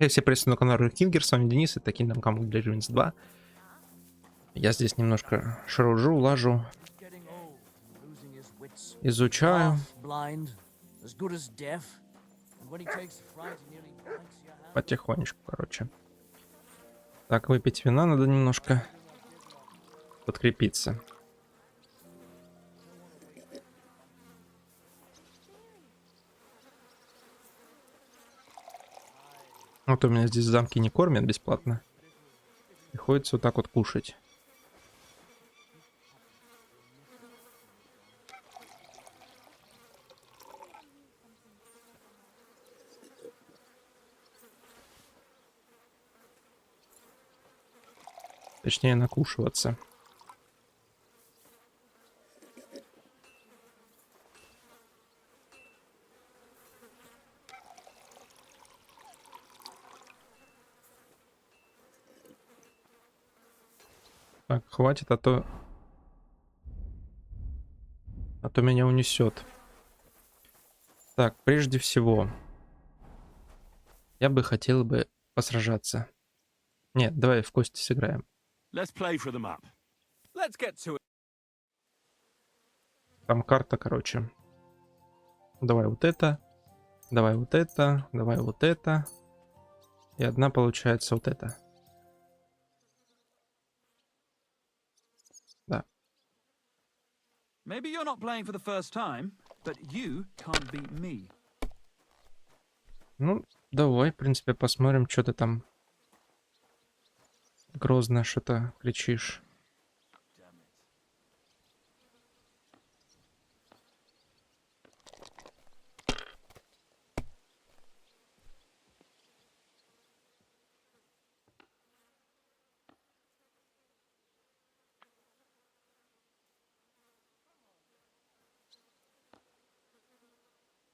Все приветствую на канале Рекингер, с вами Денис, и такие нам команд Deliverance 2. Я здесь немножко шаружу, лажу, изучаю. Потихонечку, короче. Так, выпить вина надо немножко. Подкрепиться. Вот у меня здесь замки не кормят бесплатно. Приходится вот так вот кушать. Точнее, накушиваться. Так, хватит, а то меня унесет. Так, прежде всего, я бы хотел бы посражаться. Нет, давай в кости сыграем. Там карта, короче. Давай вот это. Давай вот это. Давай вот это. И одна получается вот это. Да. Maybe you're not playing for the first time, but you can't beat me. Ну, давай, в принципе, посмотрим, что ты там грозно что-то кричишь.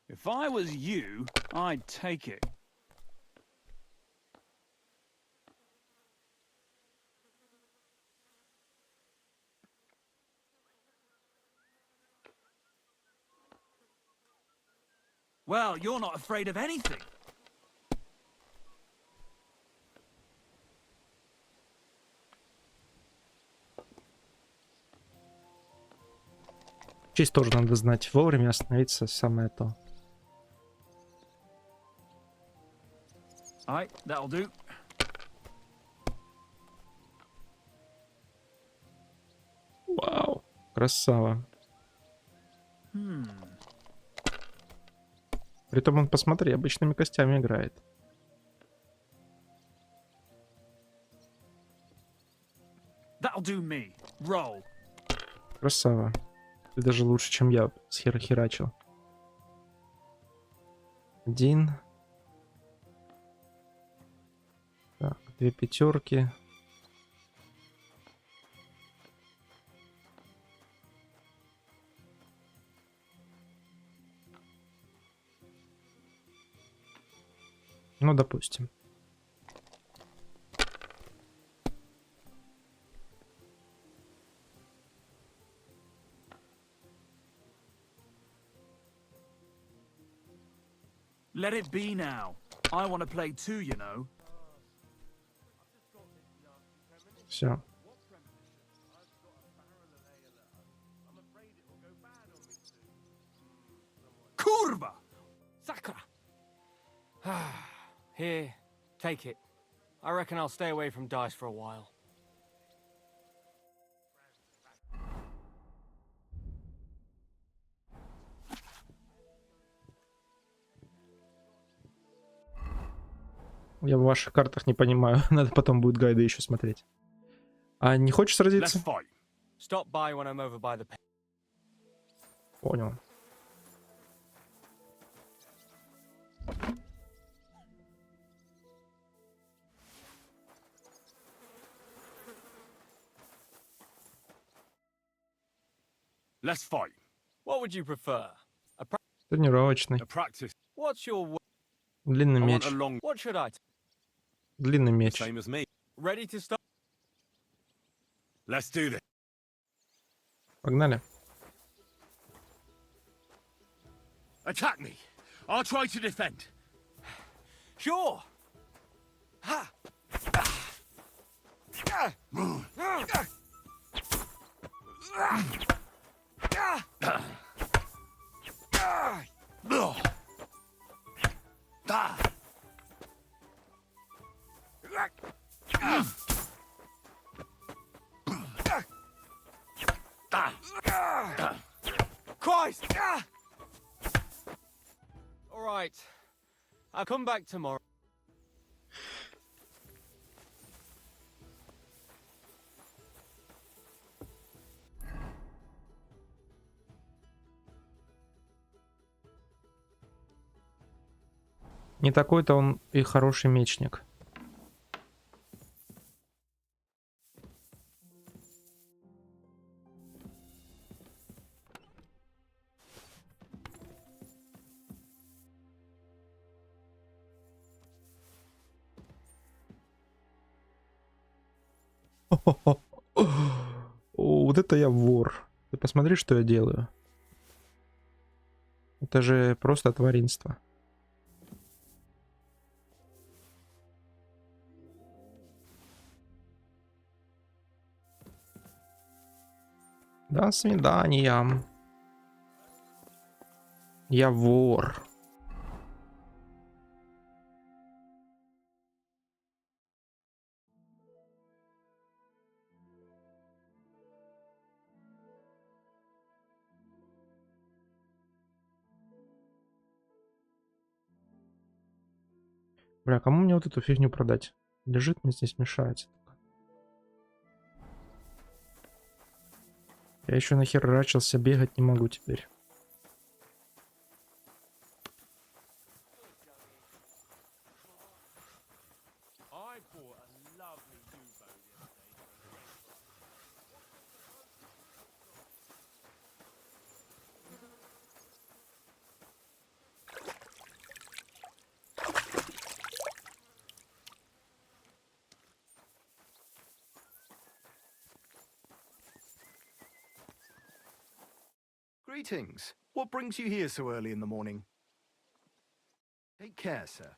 If I was you, I'd take it. Well, you're not afraid of anything. Честь тоже надо знать вовремя, остановиться самое то. Alright, that'll do. Вау, красава. Притом он, посмотри, обычными костями играет. That'll do me. Roll. Красава. Ты даже лучше, чем я херачил. Один. Так, 2 пятерки. Ну, допустим. Let it be now. I want to play too, you know. Все. Kurva! Sakra! Here, take it. I reckon I'll stay away from dice for a while. Я в ваших картах не понимаю. Надо потом будет гайды еще смотреть. А не хочешь сразиться? Let's fight. Stop by when I'm over by the... Понял. Let's fight. What would you prefer? Тренировочный. A practice. What's your... Длинный I want меч. a long What should I... Длинный меч. same as me. Ready to start? Let's do this. Погнали. Attack me. I'll try to defend. Sure! Christ! All right. I'll come back tomorrow. Не такой-то он и хороший мечник. О, вот это я вор. Ты посмотри, что я делаю. Это же просто творинство. До свидания. Я вор. Бля, кому мне вот эту фигню продать? Лежит, мне здесь мешается. Я еще нахерачился, бегать не могу теперь. Greetings. What brings you here so early in the morning? Take care, sir.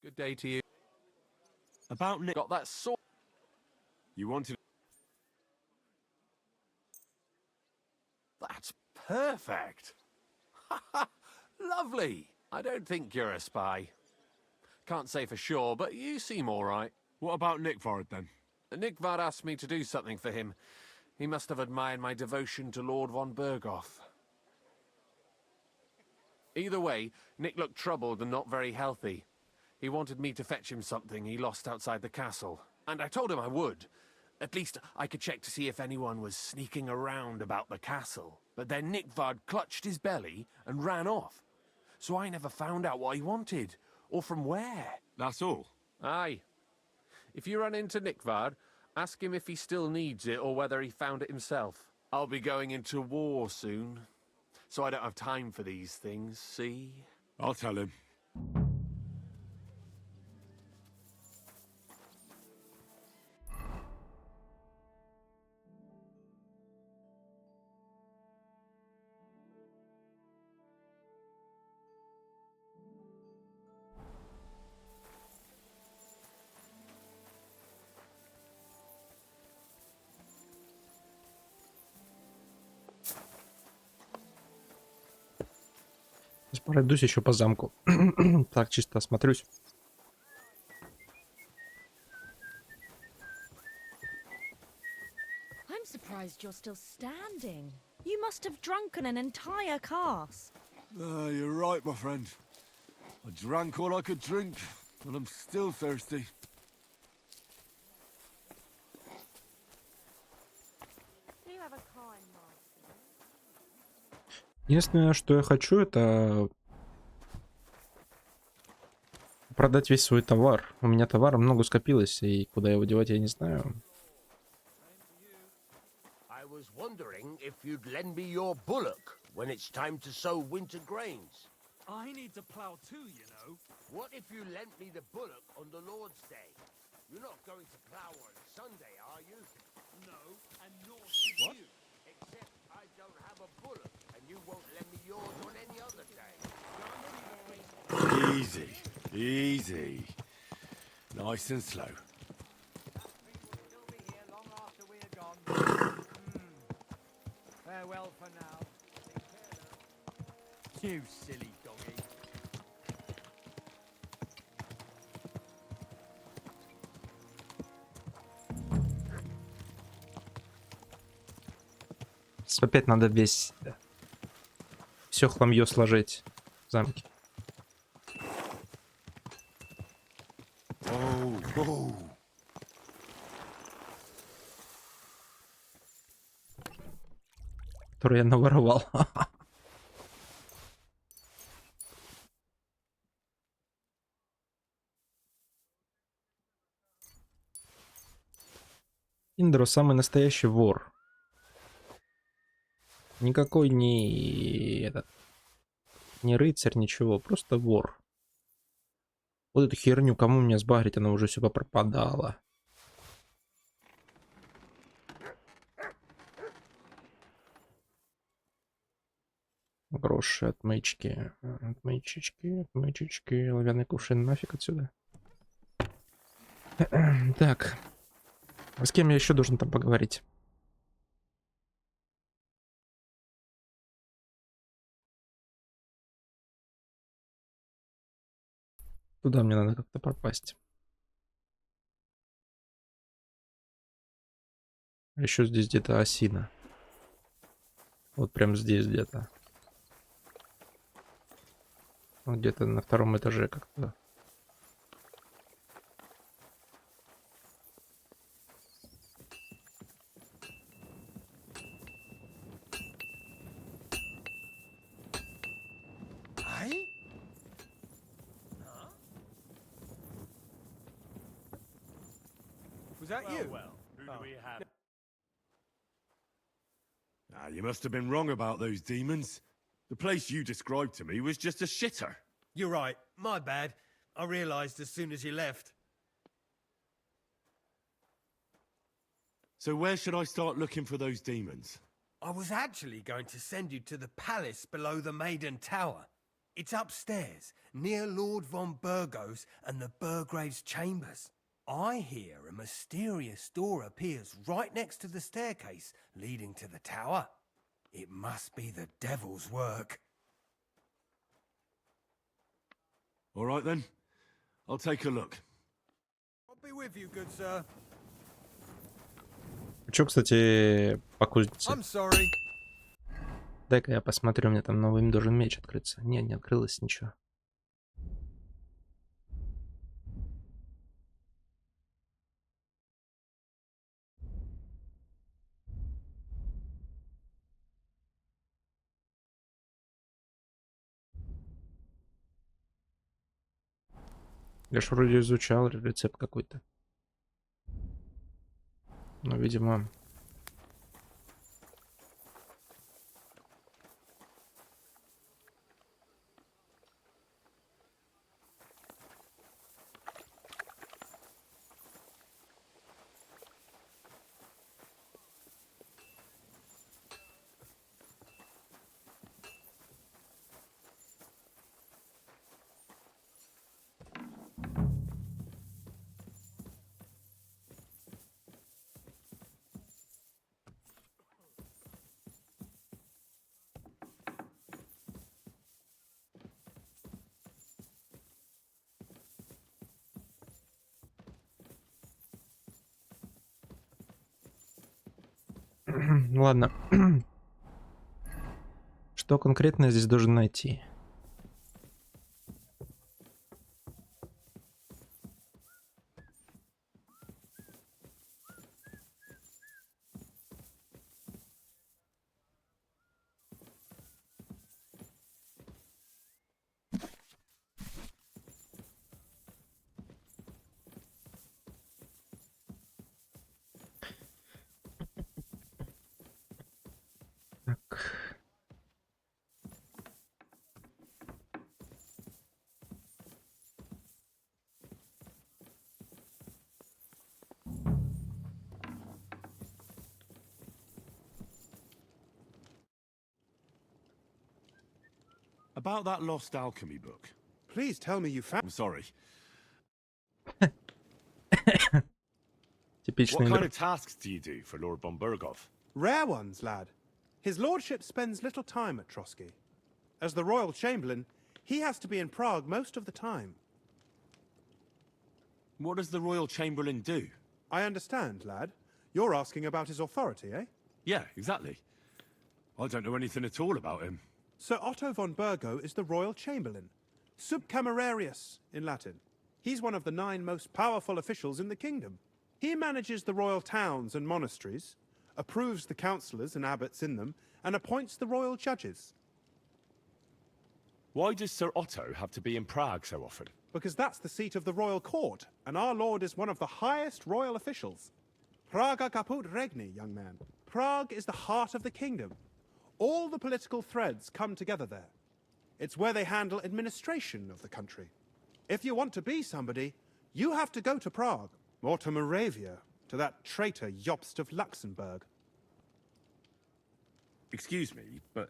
Good day to you. About Nick. Got that sword? You wanted... That's perfect. Lovely. I don't think you're a spy. Can't say for sure, but you seem all right. What about Nick Vard then? Nickvad asked me to do something for him. He must have admired my devotion to Lord von Berghoff. Either way, Nick looked troubled and not very healthy. He wanted me to fetch him something he lost outside the castle, and I told him I would. At least I could check to see if anyone was sneaking around about the castle. But then Nickvad clutched his belly and ran off. So I never found out what he wanted, or from where. That's all. Aye. If you run into Nickvad, ask him if he still needs it or whether he found it himself. I'll be going into war soon, so I don't have time for these things, see? I'll tell him. Пройдусь еще по замку. Так, чисто осмотрюсь. I'm surprised you're still standing. You must have drunken an entire cask. You're right, my friend. I drank all I could drink, and I'm still thirsty. Do you have a kind master? Единственное, что я хочу, это продать весь свой товар. У меня товара много скопилось, и куда его девать, я не знаю. I was wondering if you'd lend me your bullock when it's time to sow winter grains. I need to plough too, you know. What if you lent me the bullock on the Lord's Day? You're not going to plough on Sunday, are you? No, and nor should you. Except I don't have a bullock, and you won't lend me yours on any other day. Easy, easy. Nice and slow. Farewell for now. You silly doggy. Опять надо весь... все хламье сложить в замке. Который я наворовал. Индро самый настоящий вор. Никакой не этот, не рыцарь, ничего, просто вор. Вот эту херню кому мне сбагрить, она уже все попропадала. Гроши, отмычки, отмычечки, оловянный кувшин, нафиг отсюда. Так, с кем я еще должен там поговорить? Туда мне надо как-то попасть. Еще здесь где-то осина. Вот прям здесь где-то. Вот где-то на втором этаже как-то. Was that you? Who do we have? Ah, you must have been wrong about those demons. The place you described to me was just a shitter. You're right. My bad. I realised as soon as you left. So where should I start looking for those demons? I was actually going to send you to the palace below the Maiden Tower. It's upstairs, near Lord von Burgos and the Burgrave's chambers. I hear a mysterious door appears right next to the staircase leading to the tower. It must be the devil's work. All right then. I'll take a look. I'll be with you, good sir. Че, кстати, по кузнице? I'm sorry. Дай-ка я посмотрю, у меня там новый должен меч открыться. Не открылось ничего. Я ж вроде изучал рецепт какой-то. Но, видимо... Ладно. Что конкретно я здесь должен найти? About that lost alchemy book. Please tell me you found. I'm sorry. Типичный What kind игрок. of tasks do you do for Lord von Berghoff? Rare ones, lad. His lordship spends little time at Trotsky. As the royal chamberlain, he has to be in Prague most of the time. What does the royal chamberlain do? I understand, lad. You're asking about his authority, eh? Yeah, exactly. I don't know anything at all about him. Sir Otto von Burgo is the royal chamberlain. Subcamerarius in Latin. He's one of the 9 most powerful officials in the kingdom. He manages the royal towns and monasteries, approves the councillors and abbots in them, and appoints the royal judges. Why does Sir Otto have to be in Prague so often? Because that's the seat of the royal court, and our lord is one of the highest royal officials. Praga caput regni, young man. Prague is the heart of the kingdom. All the political threads come together there. It's where they handle administration of the country. If you want to be somebody, you have to go to Prague, or to Moravia, to that traitor Jobst of Luxembourg. Excuse me, but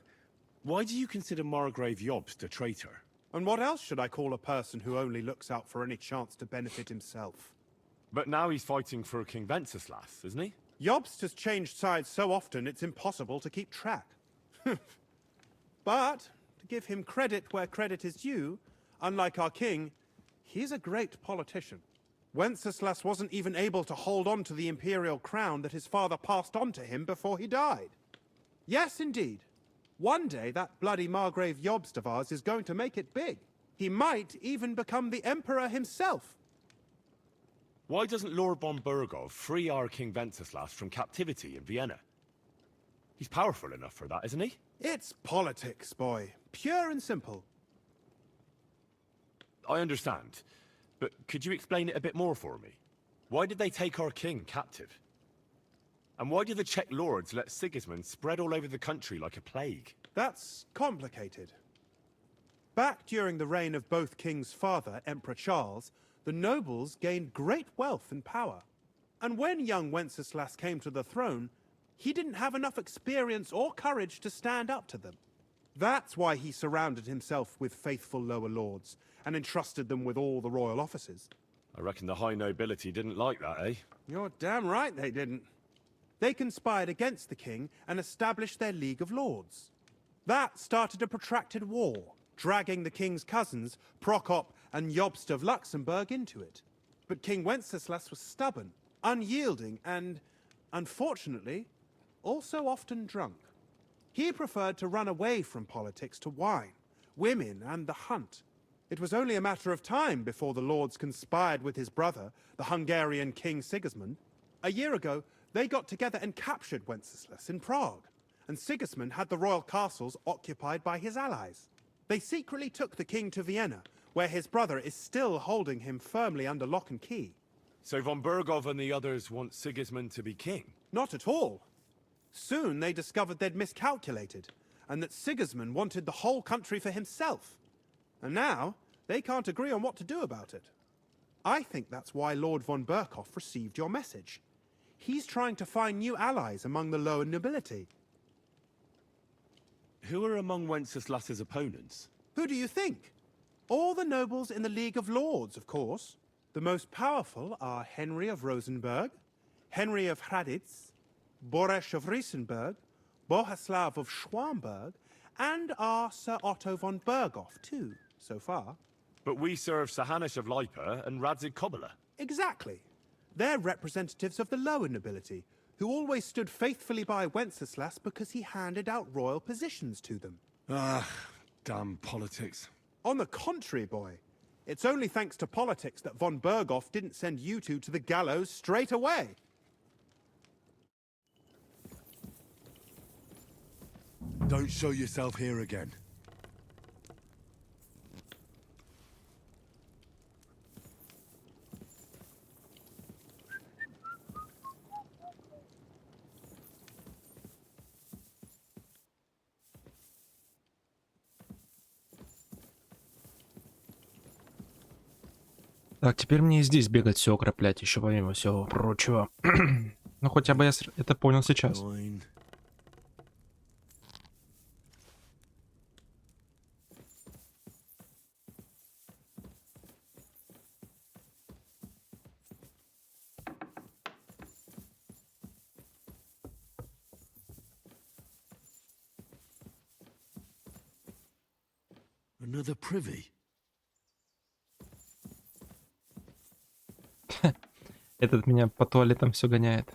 why do you consider Margrave Jobst a traitor? And what else should I call a person who only looks out for any chance to benefit himself? But now he's fighting for King Wenceslas, isn't he? Jobst has changed sides so often it's impossible to keep track. But, to give him credit where credit is due, unlike our king, he's a great politician. Wenceslas wasn't even able to hold on to the imperial crown that his father passed on to him before he died. Yes, indeed. One day that bloody Margrave Jobst of ours is going to make it big. He might even become the emperor himself. Why doesn't Lord von Berghoff free our King Wenceslas from captivity in Vienna? He's powerful enough for that, isn't he? It's politics, boy. Pure and simple. I understand. But could you explain it a bit more for me? Why did they take our king captive? And why did the Czech lords let Sigismund spread all over the country like a plague? That's complicated. Back during the reign of both King's father, Emperor Charles, the nobles gained great wealth and power. And when young Wenceslas came to the throne, he didn't have enough experience or courage to stand up to them. That's why he surrounded himself with faithful lower lords and entrusted them with all the royal offices. I reckon the high nobility didn't like that, eh? You're damn right they didn't. They conspired against the king and established their League of Lords. That started a protracted war, dragging the king's cousins, Prokop and Jobst of Luxembourg, into it. But King Wenceslas was stubborn, unyielding, and, unfortunately, also often drunk. He preferred to run away from politics to wine, women, and the hunt. It was only a matter of time before the lords conspired with his brother, the Hungarian King Sigismund. A year ago, they got together and captured Wenceslas in Prague, and Sigismund had the royal castles occupied by his allies. They secretly took the king to Vienna, where his brother is still holding him firmly under lock and key. So von Berghoff and the others want Sigismund to be king? Not at all. Soon they discovered they'd miscalculated, and that Sigismund wanted the whole country for himself. And now, they can't agree on what to do about it. I think that's why Lord von Berghoff received your message. He's trying to find new allies among the lower nobility. Who are among Wenceslas's opponents? Who do you think? All the nobles in the League of Lords, of course. The most powerful are Henry of Rosenberg, Henry of Hraditz, Boresh of Riesenberg, Bohuslav of Schwamberg, and our Sir Otto von Berghoff, too, so far. But we serve Sahanish of Lipa and Radzig Kobyla. Exactly. They're representatives of the lower nobility, who always stood faithfully by Wenceslas because he handed out royal positions to them. Ah, damn politics. On the contrary, boy. It's only thanks to politics that von Berghoff didn't send you two to the gallows straight away. Don't show yourself here again. Так, теперь мне и здесь бегать все окроплять, еще помимо всего прочего. Ну, хотя бы я это понял сейчас. Another privy. Этот меня по туалетам все гоняет.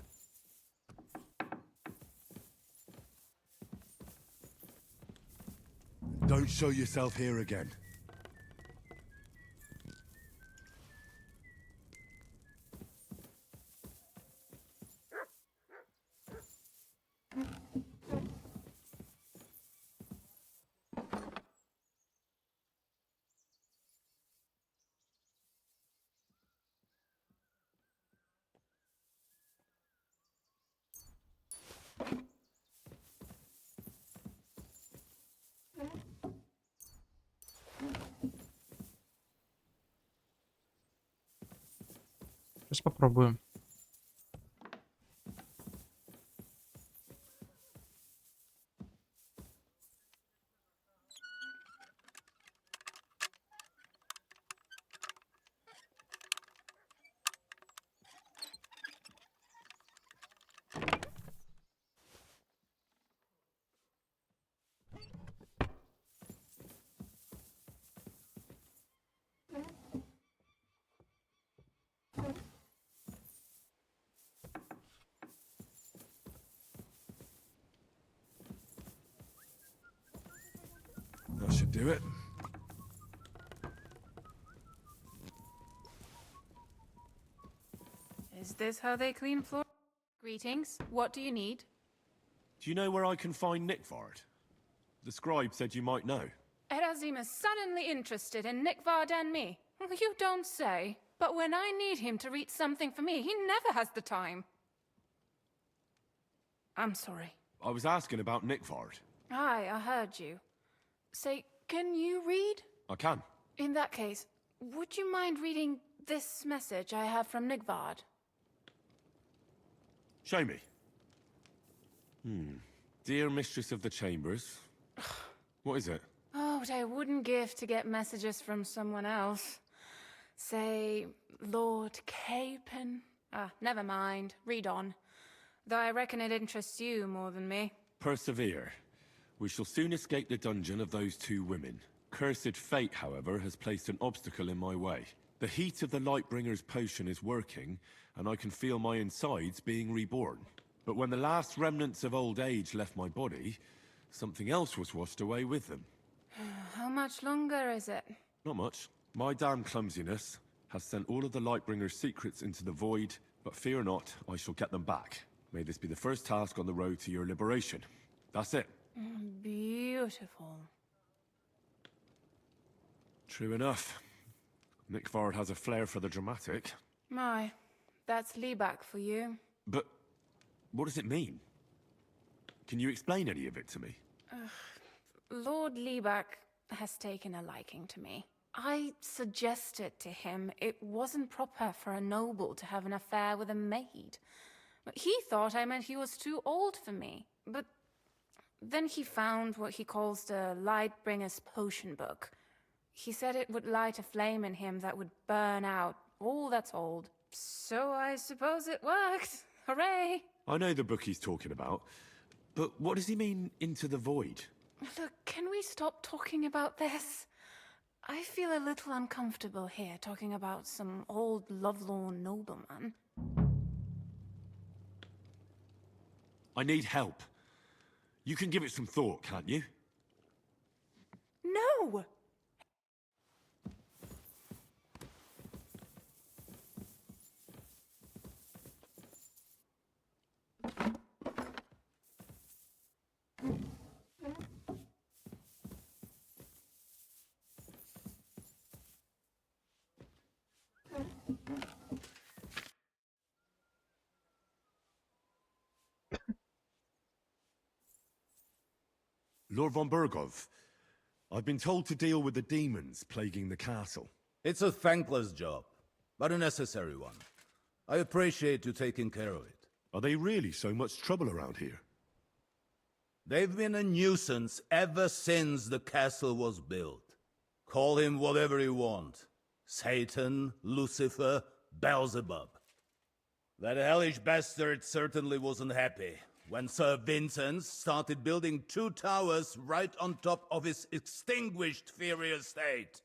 Don't show yourself here again. Сейчас попробую. That should do it. Is this how they clean floor? Greetings. What do you need? Do you know where I can find Nickvard? The scribe said you might know. Erazim is suddenly interested in Nickvard and me. You don't say. But when I need him to read something for me, he never has the time. I'm sorry. I was asking about Nickvard. Aye, I heard you. Say, can you read? I can. In that case, would you mind reading this message I have from Nickvard? Show me. Dear Mistress of the Chambers. What is it? Oh, what I wouldn't give to get messages from someone else. Say, Lord Capen. Never mind. Read on. Though I reckon it interests you more than me. Persevere. We shall soon escape the dungeon of those two women. Cursed fate, however, has placed an obstacle in my way. The heat of the Lightbringer's potion is working, and I can feel my insides being reborn. But when the last remnants of old age left my body, something else was washed away with them. How much longer is it? Not much. My damn clumsiness has sent all of the Lightbringer's secrets into the void, but fear not, I shall get them back. May this be the first task on the road to your liberation. That's it. Beautiful. True enough. Nickvard has a flair for the dramatic. My, that's Liebach for you. But what does it mean? Can you explain any of it to me? Lord Liebach has taken a liking to me. I suggested to him it wasn't proper for a noble to have an affair with a maid. But he thought I meant he was too old for me. But then he found what he calls the Lightbringer's potion book. He said it would light a flame in him that would burn out all that's old. So I suppose it worked. Hooray! I know the book he's talking about, but what does he mean, into the void? Look, can we stop talking about this? I feel a little uncomfortable here talking about some old lovelorn nobleman. I need help. You can give it some thought, can't you? No! Lord von Burgov, I've been told to deal with the demons plaguing the castle. It's a thankless job, but a necessary one. I appreciate you taking care of it. Are they really so much trouble around here? They've been a nuisance ever since the castle was built. Call him whatever you want. Satan, Lucifer, Beelzebub. That hellish bastard certainly wasn't happy when Sir Vincent started building 2 towers right on top of his extinguished fairy estate.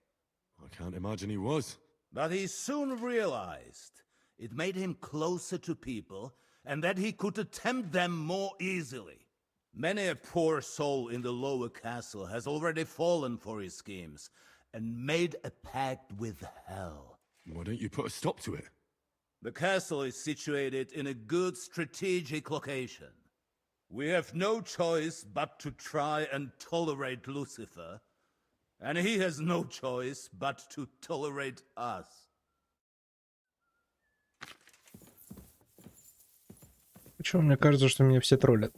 I can't imagine he was. But he soon realized it made him closer to people and that he could attempt them more easily. Many a poor soul in the lower castle has already fallen for his schemes and made a pact with hell. Why don't you put a stop to it? The castle is situated in a good strategic location. We have no choice but to try and tolerate Lucifer, and he has no choice but to tolerate us. Почему мне кажется, что меня все троллят?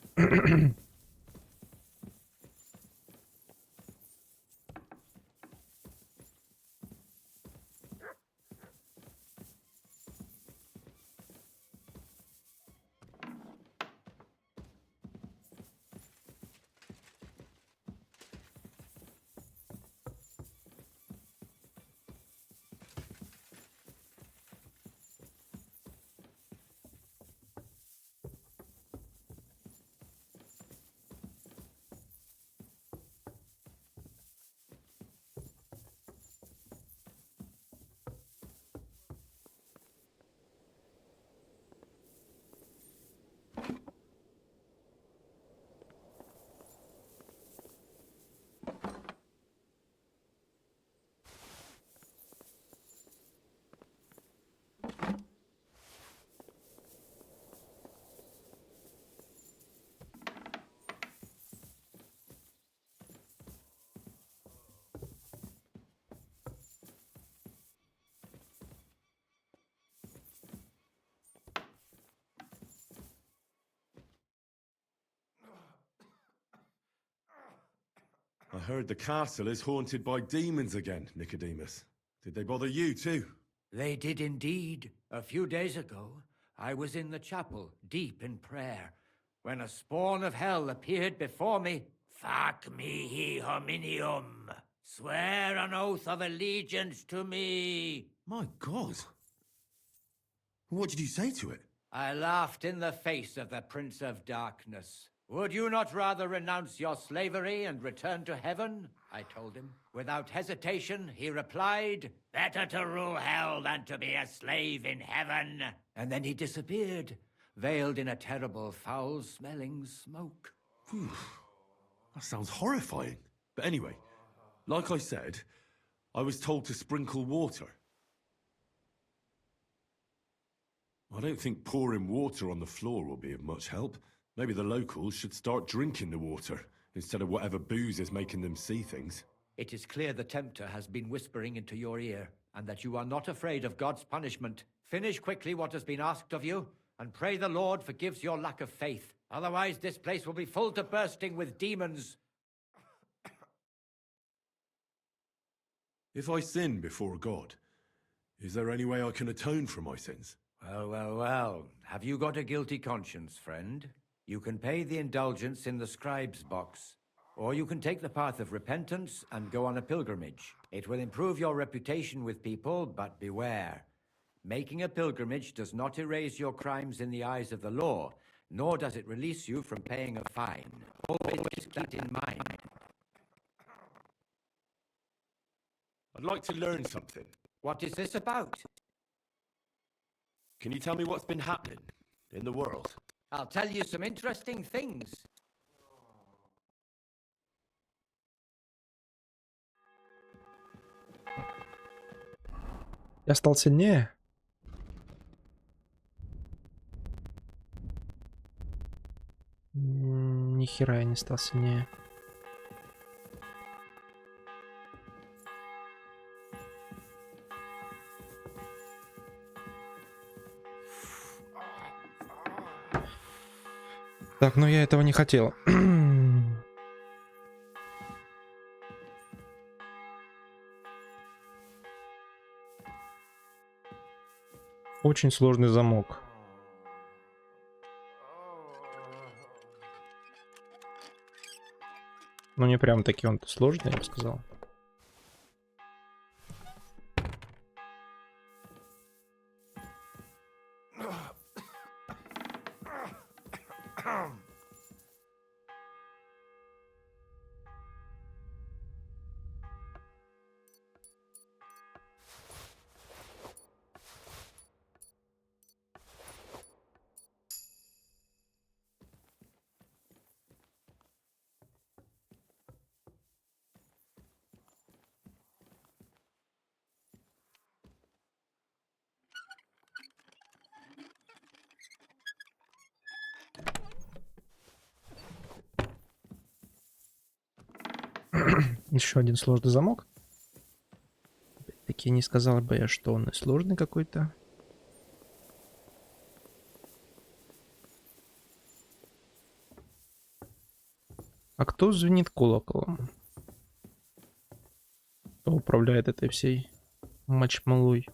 I heard the castle is haunted by demons again, Nicodemus. Did they bother you too? They did indeed. A few days ago, I was in the chapel, deep in prayer, when a spawn of hell appeared before me. Fac mihi hominium. Swear an oath of allegiance to me. My God. What did you say to it? I laughed in the face of the Prince of Darkness. Would you not rather renounce your slavery and return to heaven? I told him. Without hesitation, he replied, better to rule hell than to be a slave in heaven. And then he disappeared, veiled in a terrible, foul-smelling smoke. That sounds horrifying. But anyway, like I said, I was told to sprinkle water. I don't think pouring water on the floor will be of much help. Maybe the locals should start drinking the water, instead of whatever booze is making them see things. It is clear the Tempter has been whispering into your ear, and that you are not afraid of God's punishment. Finish quickly what has been asked of you, and pray the Lord forgives your lack of faith. Otherwise, this place will be full to bursting with demons. If I sin before God, is there any way I can atone for my sins? Well. Have you got a guilty conscience, friend? You can pay the indulgence in the scribe's box, or you can take the path of repentance and go on a pilgrimage. It will improve your reputation with people, but beware. Making a pilgrimage does not erase your crimes in the eyes of the law, nor does it release you from paying a fine. Always keep that in mind. I'd like to learn something. What is this about? Can you tell me what's been happening in the world? I'll tell you some interesting things. Я стал сильнее? Ни хера я не стал сильнее. Так, ну я этого не хотел. Очень сложный замок. Ну не прям таки он сложный, я бы сказал. Еще один сложный замок. Опять-таки не сказал бы я, что он и сложный какой-то. А кто звенит колоколом? Кто управляет этой всей мачмалой?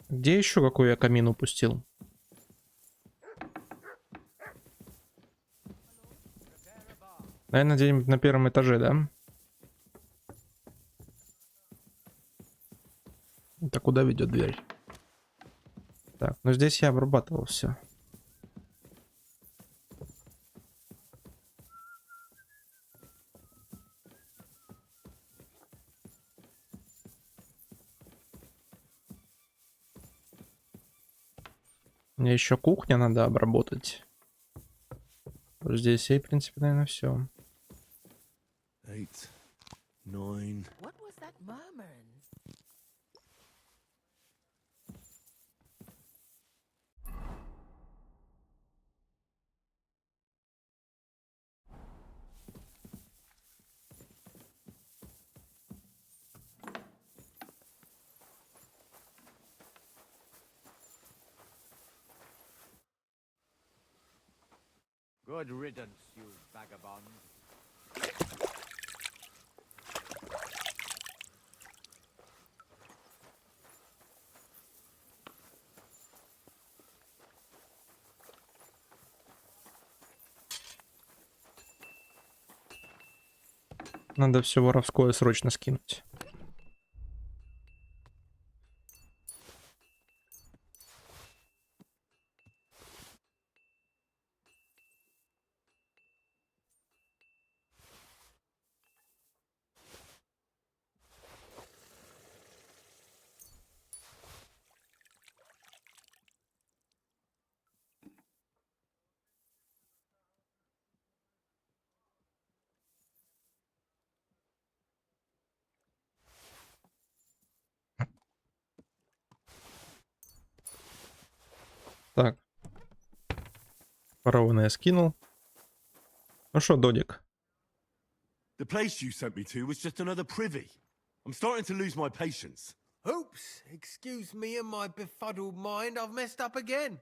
Где еще какой я камин упустил? Наверное, где-нибудь на первом этаже, да? Это куда ведет дверь? Так, ну здесь я обрабатывал все. Мне еще кухня надо обработать. Здесь и, в принципе, наверное, все. 8, 9. What was that murmuring? Good riddance, you vagabond. Надо все воровское срочно скинуть. Так. Ворованное я скинул. Ну что, Додик? The place you sent me to was just another privy. I'm starting to lose my patience. Oops, excuse me and my befuddled mind, I've messed up again.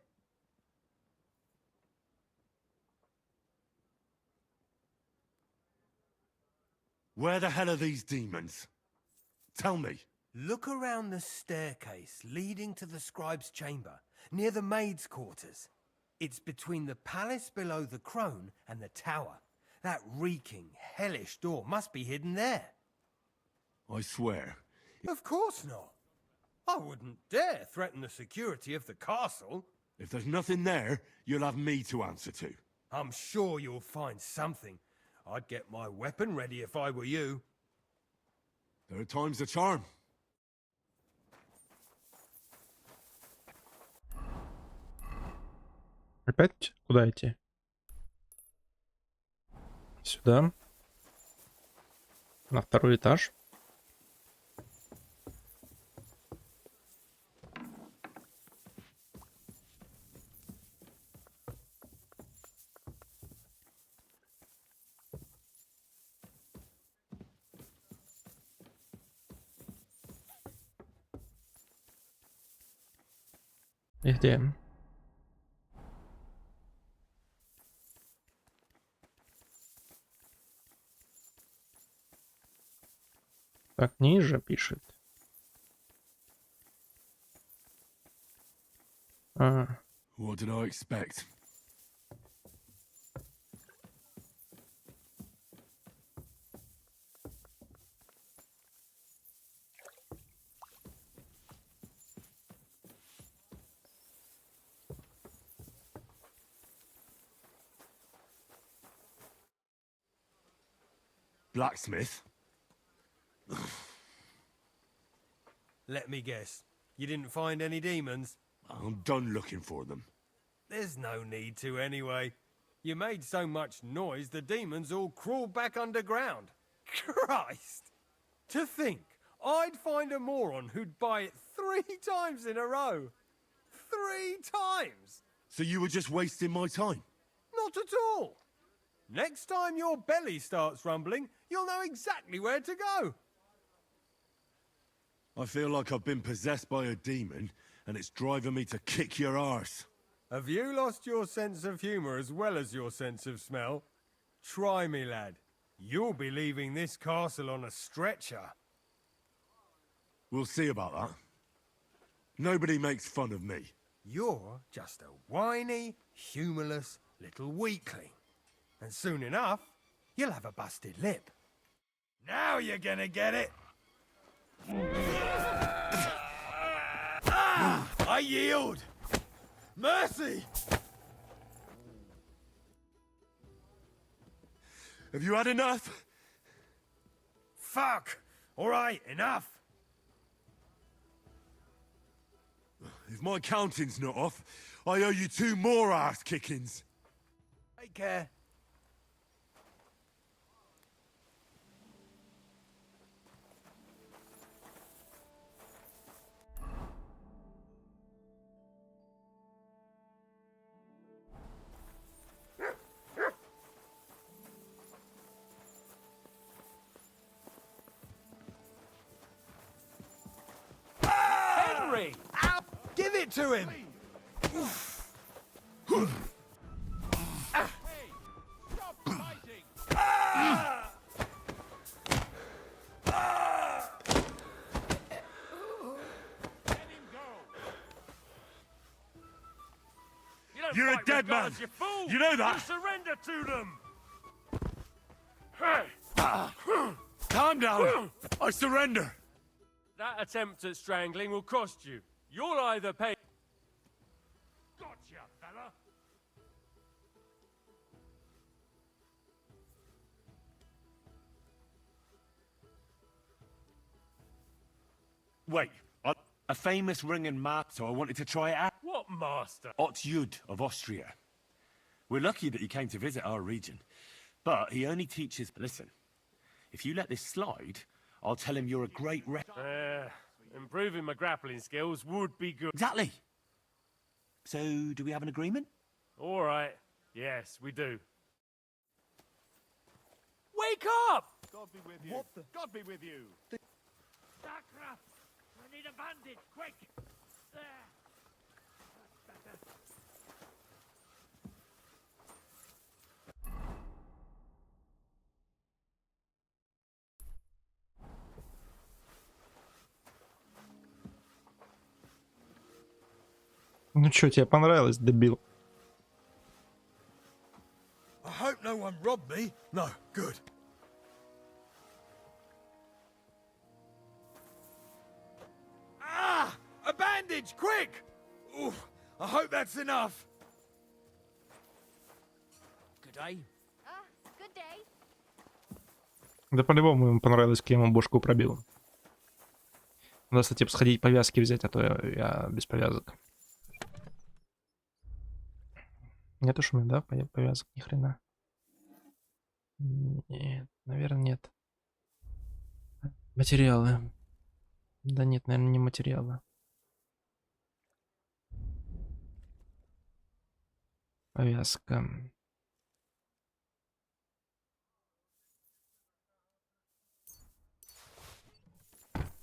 Where the hell are these demons? Tell me. Look around the staircase leading to the scribe's chamber, near the maid's quarters. It's between the palace below the crone and the tower. That reeking, hellish door must be hidden there. I swear. Of course not. I wouldn't dare threaten the security of the castle. If there's nothing there, you'll have me to answer to. I'm sure you'll find something. I'd get my weapon ready if I were you. Third time's the charm. Опять куда идти? Сюда. На второй этаж. И где? Так, ниже пишет. А. What did I expect? Blacksmith? Let me guess. You didn't find any demons? I'm done looking for them. There's no need to anyway. You made so much noise the demons all crawled back underground. Christ! To think, I'd find a moron who'd buy it 3 times in a row. 3 times! So you were just wasting my time? Not at all. Next time your belly starts rumbling, you'll know exactly where to go. I feel like I've been possessed by a demon, and it's driving me to kick your arse. Have you lost your sense of humour as well as your sense of smell? Try me, lad. You'll be leaving this castle on a stretcher. We'll see about that. Nobody makes fun of me. You're just a whiny, humourless little weakling. And soon enough, you'll have a busted lip. Now you're gonna get it! I yield! Mercy! Have you had enough? Fuck! Alright, enough! If my counting's not off, I owe you 2 more ass kickings. Take care. Henry! Ow! Give it to him! You're a dead man. You fool! You know that? You surrender to them! Calm down. I surrender. That attempt at strangling will cost you. You'll either pay... Gotcha, fella! Wait, a famous ringing master. I wanted to try it out. What master? RUTUBE of Austria. We're lucky that he came to visit our region, but he only teaches... Listen, if you let this slide, I'll tell him you're a great Improving my grappling skills would be good. Exactly. So, do we have an agreement? All right. Yes, we do. Wake up! God be with you. What the... God be with you. Sakra! I need a bandage, quick! There! Ну чё, тебе понравилось, дебил? I hope no one robbed me. No, good. Ah! A bandage, quick! Oof, I hope that's enough. Good day. Good day. Да по-любому ему понравилось, как я ему бошку пробил. Надо, кстати, сходить повязки взять, а то я без повязок. Нет уж у меня, да, повязок, ни хрена. Нет, наверное, нет. Материалы. Да нет, наверное, не материалы. Повязка.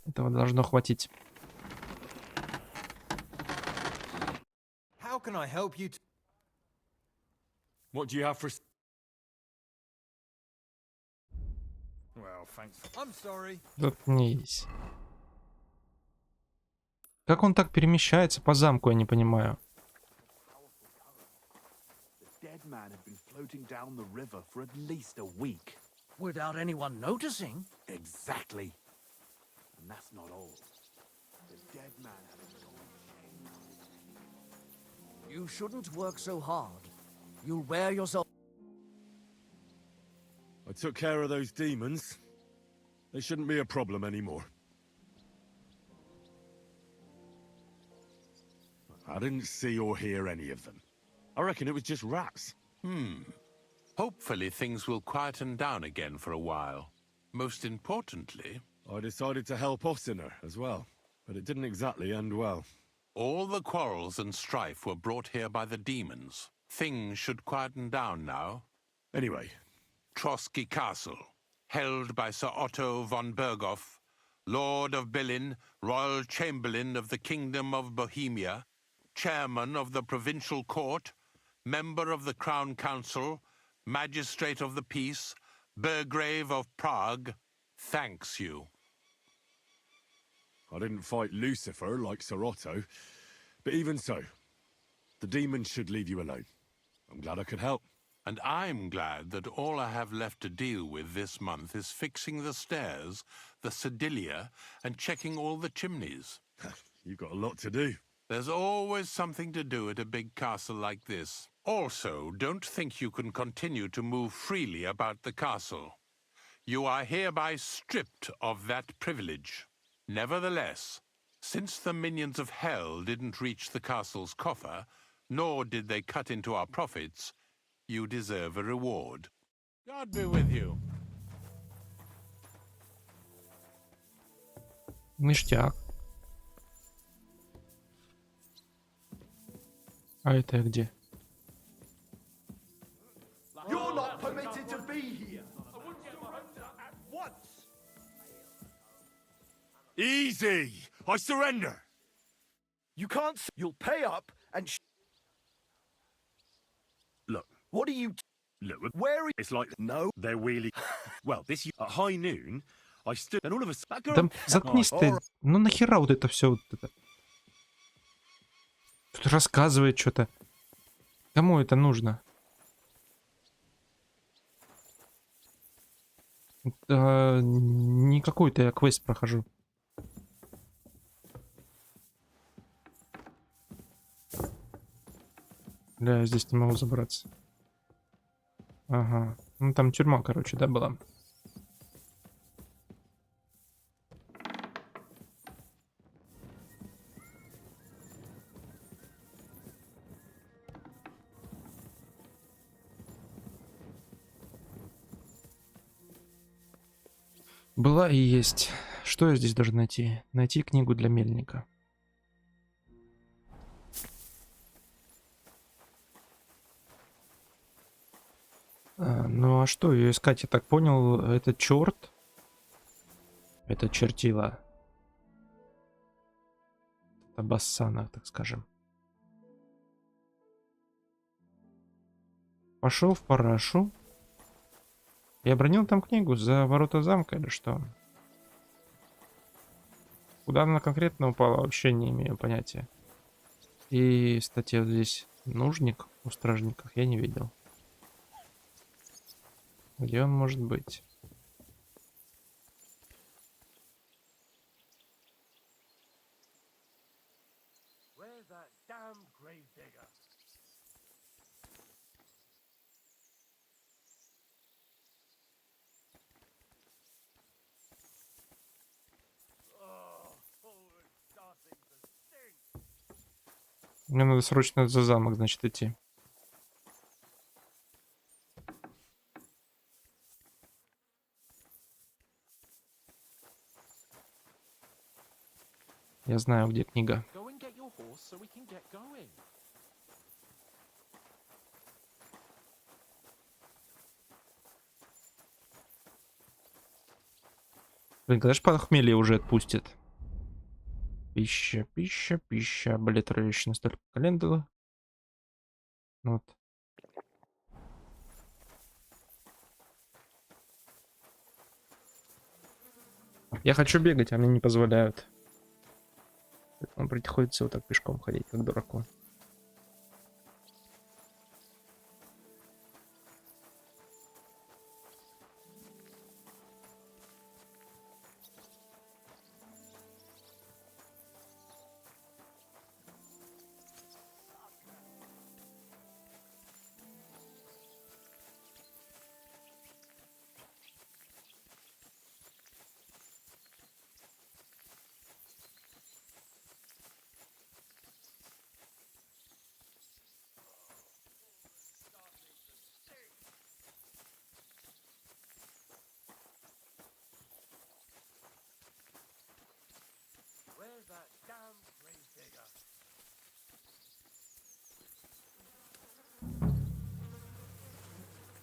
Этого должно хватить. How can I help you? What do you have for... Well, thanks. I'm sorry. Заткнись. Как он так перемещается по замку, я не понимаю. Dead man had been floating down the river for at least a week. Without anyone noticing? Exactly. And that's not all. The dead man had a gone. You shouldn't work so hard. You'll wear yourself... I took care of those demons. They shouldn't be a problem anymore. I didn't see or hear any of them. I reckon it was just rats. Hopefully things will quieten down again for a while. Most importantly, I decided to help Ossiner as well, but it didn't exactly end well. All the quarrels and strife were brought here by the demons. Things should quieten down now. Anyway. Trotsky Castle, held by Sir Otto von Berghoff, Lord of Berlin, Royal Chamberlain of the Kingdom of Bohemia, Chairman of the Provincial Court, Member of the Crown Council, Magistrate of the Peace, Burgrave of Prague, thanks you. I didn't fight Lucifer like Sir Otto, but even so, the demons should leave you alone. I'm glad I could help. And I'm glad that all I have left to deal with this month is fixing the stairs, the sedilia, and checking all the chimneys. You've got a lot to do. There's always something to do at a big castle like this. Also, don't think you can continue to move freely about the castle. You are hereby stripped of that privilege. Nevertheless, since the minions of hell didn't reach the castle's coffer, nor did they cut into our profits, you deserve a reward. God be with you. Ништяк. А это где? You're not permitted to be here. At once. Easy! I surrender! You can't. You'll pay up and. Look. What are you? Look, Where are it's like, no, they're really... Well, this... At high noon, I stood... And all of a sudden... Да заткнись ты. Ну нахера вот это все вот это? Тут рассказывает что-то. Кому это нужно? Не какой-то я квест прохожу. Да, я здесь не могу забраться. Ага. Ну там тюрьма, короче, да, была. Была и есть. Что я здесь должен найти? Найти книгу для мельника. Ну а что ее искать? Я так понял, это черт. Это чертила. Это бассана, так скажем. Пошел в парашу. Я обронил там книгу за ворота замка или что? Куда она конкретно упала, вообще не имею понятия. И, кстати, вот здесь нужник у стражников я не видел. Где он может быть? Мне надо срочно за замок, значит, идти. Я знаю, где книга. Блин, когда же похмелье уже отпустит? Пища, пища, пища. Облитeration столько календаря. Вот. Я хочу бегать, а мне не позволяют. Поэтому приходится вот так пешком ходить, как дураку.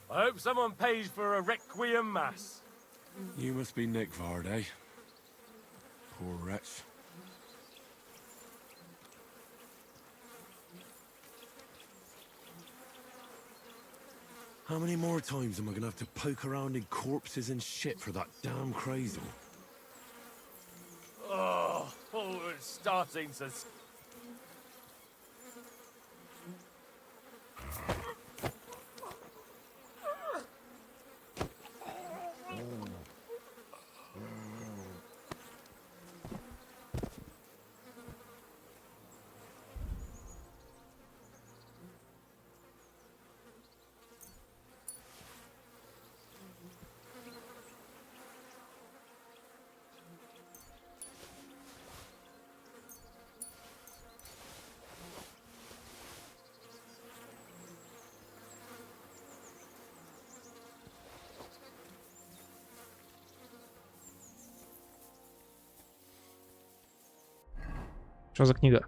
I hope someone pays for a requiem mass. You must be Nick Varday. Poor wretch. How many more times am I gonna have to poke around in corpses and shit for that damn crazy? Oh, it's starting to... Что за книга?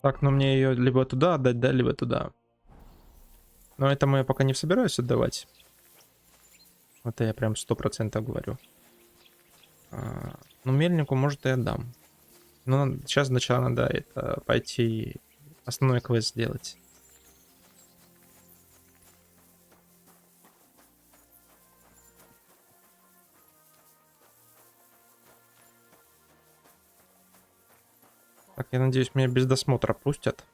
Так, ну мне ее либо туда отдать, да, либо туда. Но этому я пока не собираюсь отдавать. Это я прям 100% говорю. Ну, мельнику, может, и отдам. Но сейчас сначала надо это пойти основной квест сделать. Так, я надеюсь, меня без досмотра пустят.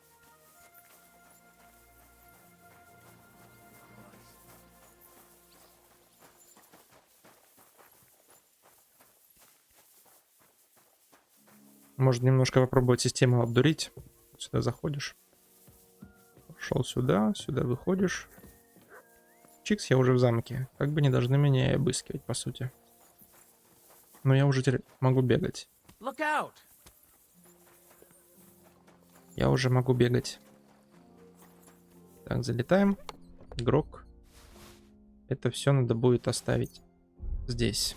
Можно немножко попробовать систему обдурить. Сюда заходишь. Пошел сюда, сюда выходишь. Чикс, я уже в замке. Как бы не должны меня и обыскивать, по сути. Но я уже теперь могу бегать. Look out! Я уже могу бегать. Так, залетаем. Игрок. Это все надо будет оставить здесь.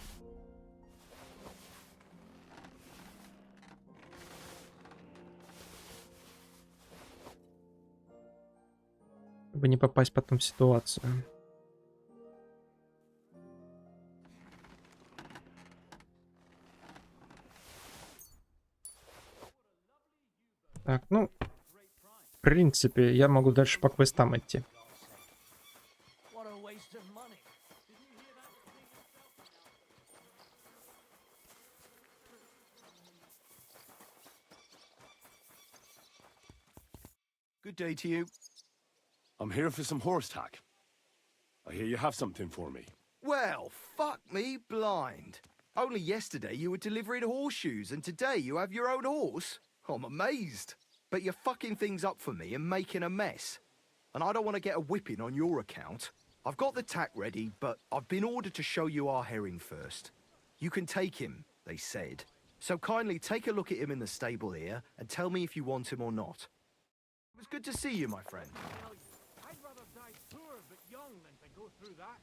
Чтобы не попасть потом в ситуацию. Так, ну, в принципе, я могу дальше по квестам идти. Good day to you. I'm here for some horse tack. I hear you have something for me. Well, fuck me blind. Only yesterday you were delivering horseshoes, and today you have your own horse? I'm amazed. But you're fucking things up for me and making a mess. And I don't want to get a whipping on your account. I've got the tack ready, but I've been ordered to show you our herring first. You can take him, they said. So kindly take a look at him in the stable here and tell me if you want him or not. It was good to see you, my friend. I'd rather die poor but young than to go through that.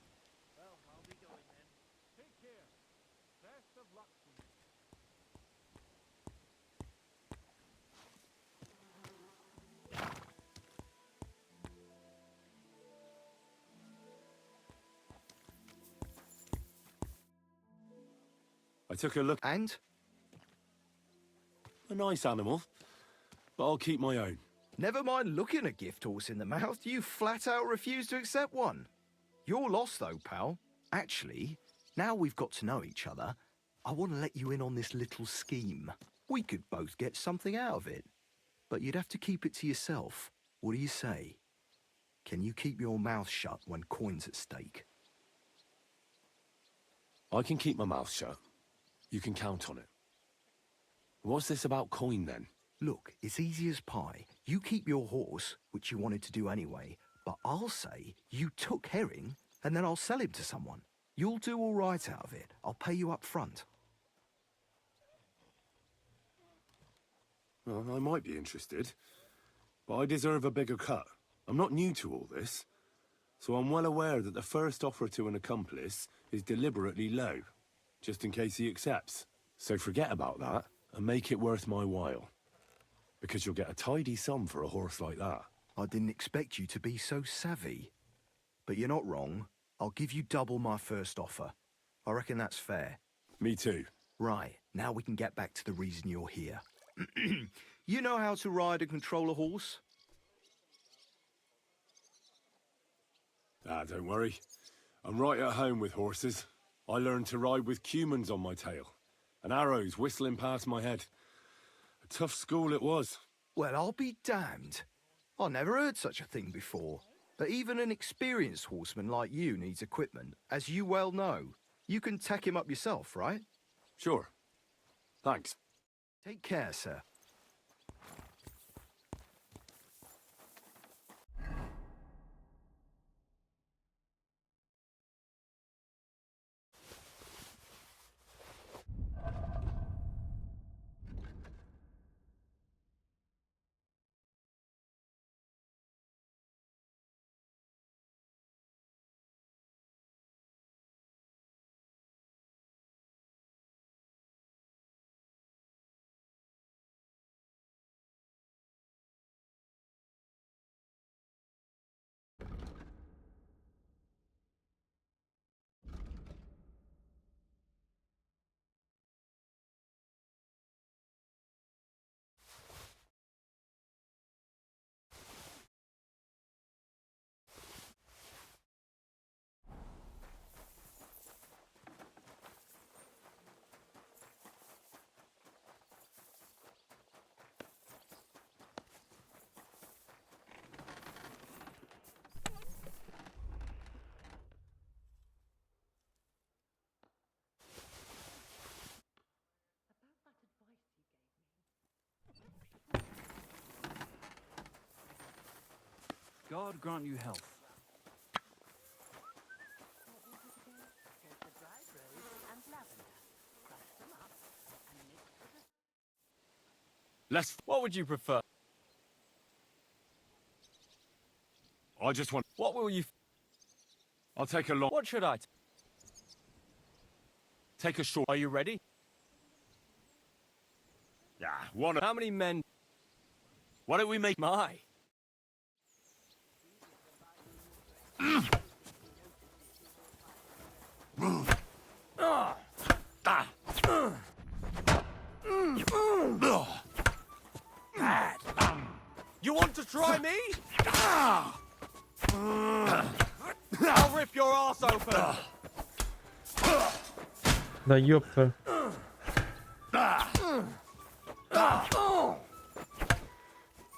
Well, I'll be going then. Take care. Best of luck to you. I took a look. And? A nice animal, but I'll keep my own. Never mind looking a gift horse in the mouth, you flat out refuse to accept one. You're lost though, pal. Actually, now we've got to know each other, I want to let you in on this little scheme. We could both get something out of it. But you'd have to keep it to yourself. What do you say? Can you keep your mouth shut when coin's at stake? I can keep my mouth shut. You can count on it. What's this about coin then? Look, it's easy as pie. You keep your horse, which you wanted to do anyway, but I'll say you took Herring, and then I'll sell him to someone. You'll do all right out of it. I'll pay you up front. Well, I might be interested, but I deserve a bigger cut. I'm not new to all this, so I'm well aware that the first offer to an accomplice is deliberately low, just in case he accepts. So forget about that and make it worth my while, because you'll get a tidy sum for a horse like that. I didn't expect you to be so savvy. But you're not wrong. I'll give you double my first offer. I reckon that's fair. Me too. Right, now we can get back to the reason you're here. You know how to ride and control a horse? Ah, don't worry. I'm right at home with horses. I learned to ride with cumans on my tail, and arrows whistling past my head. A tough school it was. Well, I'll be damned. I never heard such a thing before. But even an experienced horseman like you needs equipment, as you well know. You can tack him up yourself, right? Sure. Thanks. Take care, sir. God grant you health. What would you prefer? I just want... What will you... I'll take a long... What should I... Take a short... Are you ready? Yeah, one... How many men... Why don't we make... My... You want to try me? I'll rip your ass open. Да ёпта.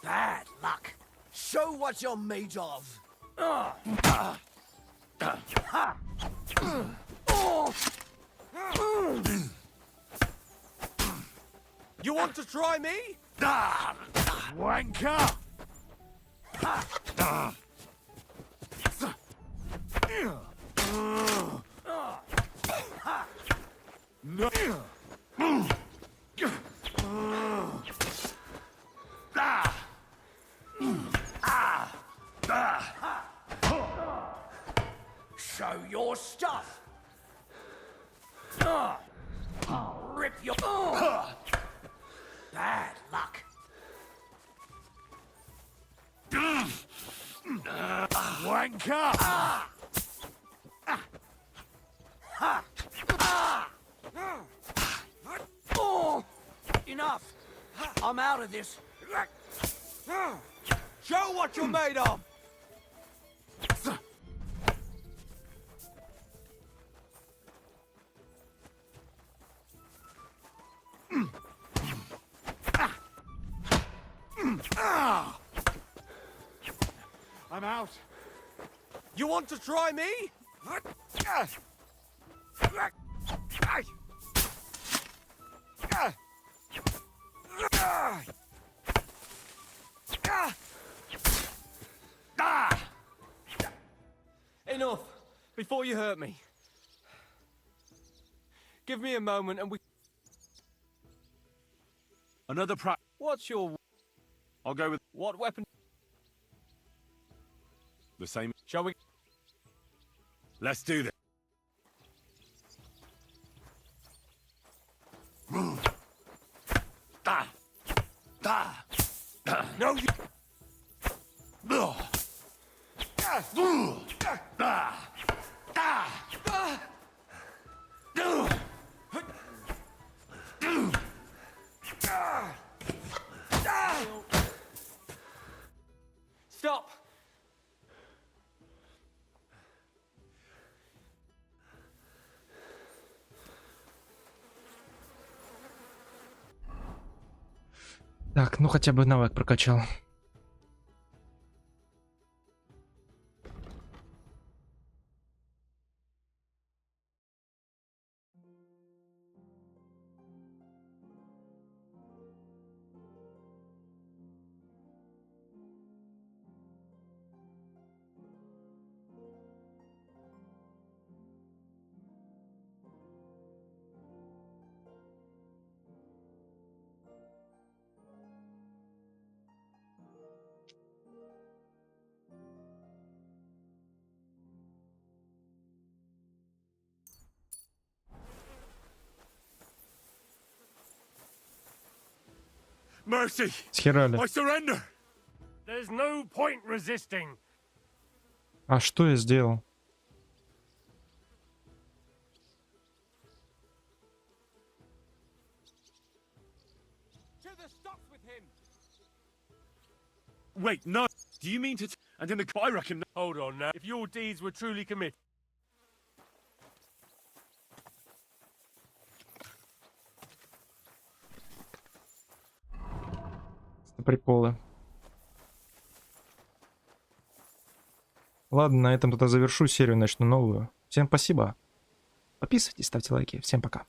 Bad luck. Show what you're made of. You want to try me? Wanker! Show your stuff. Rip your... Bad luck. Wanker! Enough! I'm out of this. Show what you're made of. I'm out. You want to try me? Before you hurt me. Give me a moment and we... Another What's your... I'll go with What weapon... the same. Shall we... Let's do this. No, you... Stop! Так, ну хотя бы навык прокачал. Mercy! Схерали. I surrender! There's no point resisting. А что я сделал? To the stops with him! Wait, no. Do you mean to... And in the... I reckon... Hold on now. If your deeds were truly committed... Приколы. Ладно, на этом тогда завершу серию, начну новую. Всем спасибо. Подписывайтесь, ставьте лайки. Всем пока.